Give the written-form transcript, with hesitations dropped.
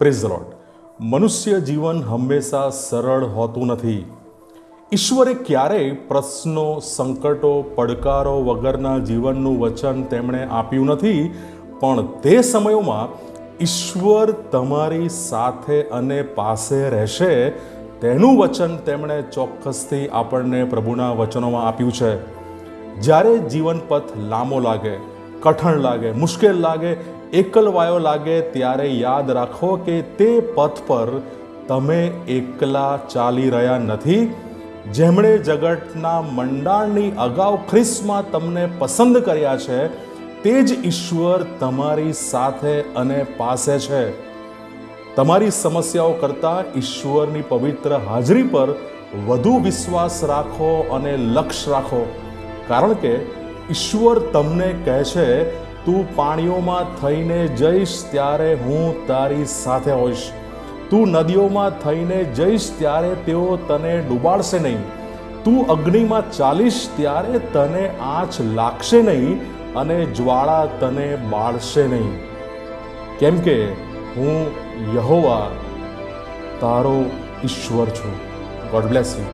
Praise the lord. મનુષ્ય જીવન હંમેશા સરળ હોતું નથી. ઈશ્વરે ક્યારેય પ્રશ્નો, સંકટો, પડકારો વગરના જીવનનું વચન તેમણે આપ્યું નથી, પણ તે સમયોમાં ઈશ્વર તમારી સાથે અને પાસે રહેશે તેનું વચન તેમણે ચોક્કસથી આપણને પ્રભુના વચનોમાં આપ્યું છે. જ્યારે જીવન પથ લાંબો લાગે, કઠણ લાગે, મુશ્કેલ લાગે, એકલવાયો લાગે, ત્યારે યાદ રાખો કે તે પથ પર તમે એકલા ચાલી રહ્યા નથી. જેમણે જગતના મંડાણની અગાઉ ખ્રિસ્તમાં તમને પસંદ કર્યા છે, તે જ ઈશ્વર તમારી સાથે અને પાસે છે. તમારી સમસ્યાઓ કરતાં ઈશ્વરની પવિત્ર હાજરી પર વધુ વિશ્વાસ રાખો અને લક્ષ્ય રાખો, કારણ કે ઈશ્વર તમને કહે છે, તું પાણીઓમાં થઈને જઈશ ત્યારે હું તારી સાથે હોઈશ. તું નદીઓમાં થઈને જઈશ ત્યારે તેઓ તને ડૂબાડશે નહીં. તું અગ્નિમાં ચાલીશ ત્યારે તને આંચ લાગશે નહીં અને જ્વાળા તને બાળશે નહીં, કેમ કે હું યહોવા તારો ઈશ્વર છું. God bless you.